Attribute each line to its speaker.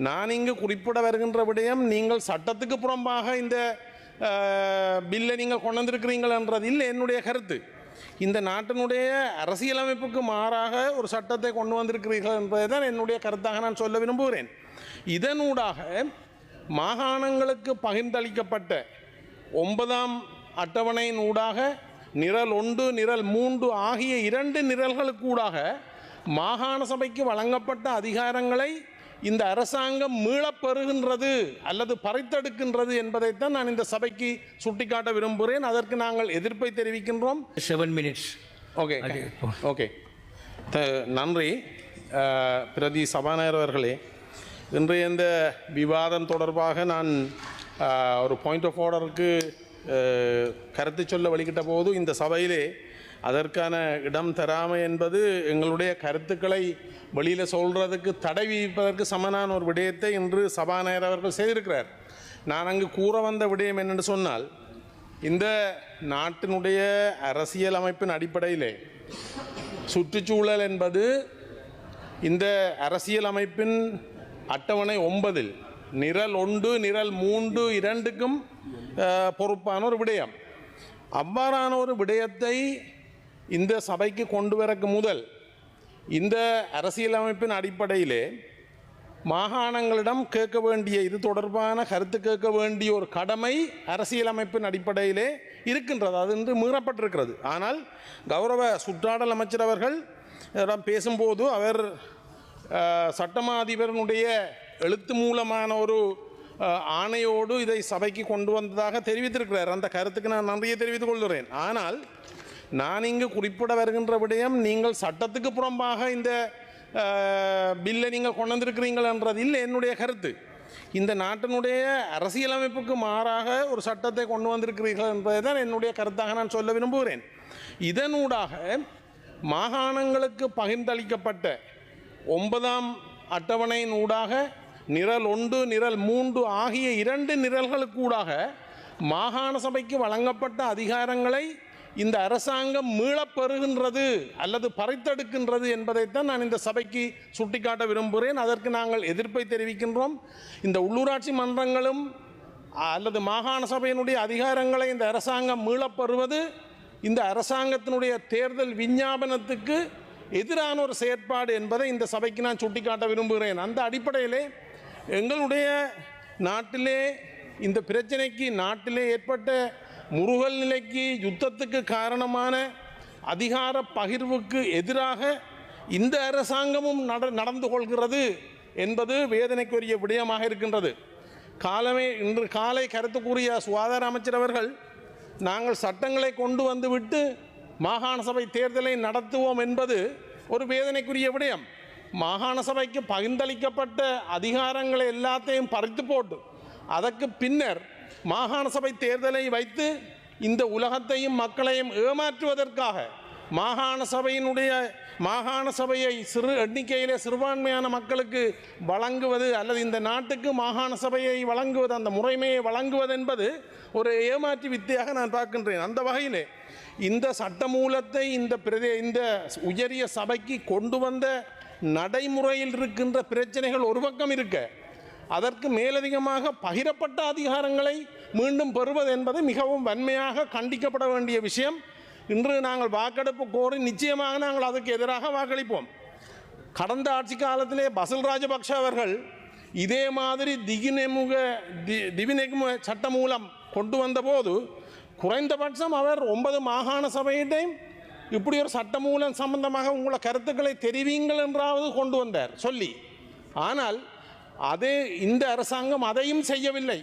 Speaker 1: நான் இங்கு குறிப்பிட வருகின்ற விடயம் நீங்கள் சட்டத்துக்கு புறம்பாக இந்த பில்லை நீங்கள் கொண்டு வந்திருக்கிறீர்கள் என்றது இல்லை என்னுடைய கருத்து. இந்த நாட்டினுடைய அரசியலமைப்புக்கு மாறாக ஒரு சட்டத்தை கொண்டு வந்திருக்கிறீர்கள் என்பதை தான் என்னுடைய கருத்தாக நான் சொல்ல விரும்புகிறேன். இதனூடாக மாகாணங்களுக்கு பகிர்ந்தளிக்கப்பட்ட 9ஆம் அட்டவணையின் ஊடாக நிரல் 1 நிரல் 3 ஆகிய 2 நிரல்களுக்கூடாக மாகாண சபைக்கு வழங்கப்பட்ட அதிகாரங்களை இந்த அரசாங்கம் மீளப்பெறுகின்றது அல்லது பறித்தெடுக்கின்றது என்பதைத்தான் நான் இந்த சபைக்கு சுட்டிக்காட்ட விரும்புகிறேன். அதற்கு நாங்கள் எதிர்ப்பை தெரிவிக்கின்றோம்.
Speaker 2: 7 minutes.
Speaker 1: ஓகே ஓகே நன்றி. பிரதி சபாநாயகர் அவர்களே, இன்றைய இந்த விவாதம் தொடர்பாக நான் ஒரு பாயிண்ட் ஆஃப் ஆர்டருக்கு கருத்து சொல்ல வழிகிட்ட போது இந்த சபையிலே அதற்கான இடம் தராமை என்பது எங்களுடைய கருத்துக்களை வெளியில் சொல்கிறதுக்கு தடை விதிப்பதற்கு சமனான ஒரு விடயத்தை இன்று சபாநாயகர் அவர்கள் செய்திருக்கிறார். நான் அங்கு கூற வந்த விடயம் என்னென்று சொன்னால், இந்த நாட்டினுடைய அரசியல் அமைப்பின் அடிப்படையிலே சுற்றுச்சூழல் என்பது இந்த அரசியல் அமைப்பின் அட்டவணை 9 நிரல் 1 நிரல் 3 2க்கும் பொறுப்பான ஒரு விடயம். அவ்வாறான ஒரு விடயத்தை இந்த சபைக்கு கொண்டு வரக்கு முதல் இந்த அரசியலமைப்பின் அடிப்படையிலே மாகாணங்களிடம் கேட்க வேண்டிய இது தொடர்பான கருத்து கேட்க வேண்டிய ஒரு கடமை அரசியலமைப்பின் அடிப்படையிலே இருக்கின்றது. அது இன்று மீறப்பட்டிருக்கிறது. ஆனால் கௌரவ சுற்றாடல் அமைச்சர் அவர்கள் பேசும்போது அவர் சட்டமா அதிபரனுடைய எழுத்து மூலமான ஒரு ஆணையோடு இதை சபைக்கு கொண்டு வந்ததாக தெரிவித்திருக்கிறார். அந்த கருத்துக்கு நான் நன்றியை தெரிவித்துக் கொள்கிறேன். ஆனால் நான் இங்கு குறிப்பிட வருகின்ற விடயம், நீங்கள் சட்டத்துக்கு புறம்பாக இந்த பில்லை நீங்கள் கொண்டு வந்திருக்கிறீர்கள் என்றது இல்லை என்னுடைய கருத்து. இந்த நாட்டினுடைய அரசியலமைப்புக்கு மாறாக ஒரு சட்டத்தை கொண்டு வந்திருக்கிறீர்கள் என்பதை தான் என்னுடைய கருத்தாக நான் சொல்ல விரும்புகிறேன். இதனூடாக மாகாணங்களுக்கு பகிர்ந்தளிக்கப்பட்ட 9ஆம் அட்டவணையின் ஊடாக நிரல் 1 நிரல் 3 ஆகிய 2 நிரல்களுக்கூடாக மாகாண சபைக்கு வழங்கப்பட்ட அதிகாரங்களை இந்த அரசாங்கம் மீளப்பெறுகின்றது அல்லது பறித்தெடுக்கின்றது என்பதைத்தான் நான் இந்த சபைக்கு சுட்டிக்காட்ட விரும்புகிறேன். அதற்கு நாங்கள் எதிர்ப்பை தெரிவிக்கின்றோம். இந்த உள்ளூராட்சி மன்றங்களும் அல்லது மாகாண சபையினுடைய அதிகாரங்களை இந்த அரசாங்கம் மீளப்பெறுவது இந்த அரசாங்கத்தினுடைய தேர்தல் விஞ்ஞாபனத்துக்கு எதிரான ஒரு செயற்பாடு என்பதை இந்த சபைக்கு நான் சுட்டிக்காட்ட விரும்புகிறேன். அந்த அடிப்படையிலே எங்களுடைய நாட்டிலே இந்த பிரச்சனைக்கு நாட்டிலே ஏற்பட்ட முறுகல் நிலைக்கு யுத்தத்துக்கு காரணமான அதிகார பகிர்வுக்கு எதிராக இந்த அரசாங்கமும் நடந்து கொள்கிறது என்பது வேதனைக்குரிய விடயமாக இருக்கின்றது. இன்று காலை கருத்து கூறிய சுகாதார அமைச்சர் அவர்கள், நாங்கள் சட்டங்களை கொண்டு வந்துவிட்டு மாகாண சபை தேர்தலை நடத்துவோம் என்பது ஒரு வேதனைக்குரிய விடயம். மாகாண சபைக்கு பகிர்ந்தளிக்கப்பட்ட அதிகாரங்களை எல்லாத்தையும் பறித்து போட்டு அதற்கு பின்னர் மாகாண சபை தேர்தலை வைத்து இந்த உலகத்தையும் மக்களையும் ஏமாற்றுவதற்காக மாகாண சபையை சிறு எண்ணிக்கையிலே சிறுபான்மையான மக்களுக்கு வழங்குவது அல்லது இந்த நாட்டுக்கு மாகாண சபையை வழங்குவது, அந்த முறைமையை வழங்குவது என்பது ஒரு ஏமாற்று வித்தையாக நான் பார்க்கின்றேன். அந்த வகையிலே இந்த சட்டமூலத்தை இந்த உயரிய சபைக்கு கொண்டு வந்த நடைமுறையில் இருக்கின்ற பிரச்சனைகள் ஒரு பக்கம் இருக்க, அதற்கு மேலதிகமாக பகிரப்பட்ட அதிகாரங்களை மீண்டும் பெறுவது என்பது மிகவும் வன்மையாக கண்டிக்கப்பட வேண்டிய விஷயம். இன்று நாங்கள் வாக்கெடுப்பு கோரி நிச்சயமாக நாங்கள் அதுக்கு எதிராக வாக்களிப்போம். கடந்த ஆட்சி காலத்திலே பசில் ராஜபக்ஷ அவர்கள் இதே மாதிரி திவிநெகும சட்ட மூலம் கொண்டு வந்தபோது குறைந்தபட்சம் அவர் 9 மாகாண சபையிட்டையும் இப்படி ஒரு சட்டமூலம் சம்பந்தமாக உங்களை கருத்துக்களை தெரிவிங்கள் என்றாவது கொண்டு வந்தார் சொல்லி. ஆனால் இந்த அரசாங்கம் அதையும் செய்யவில்லை.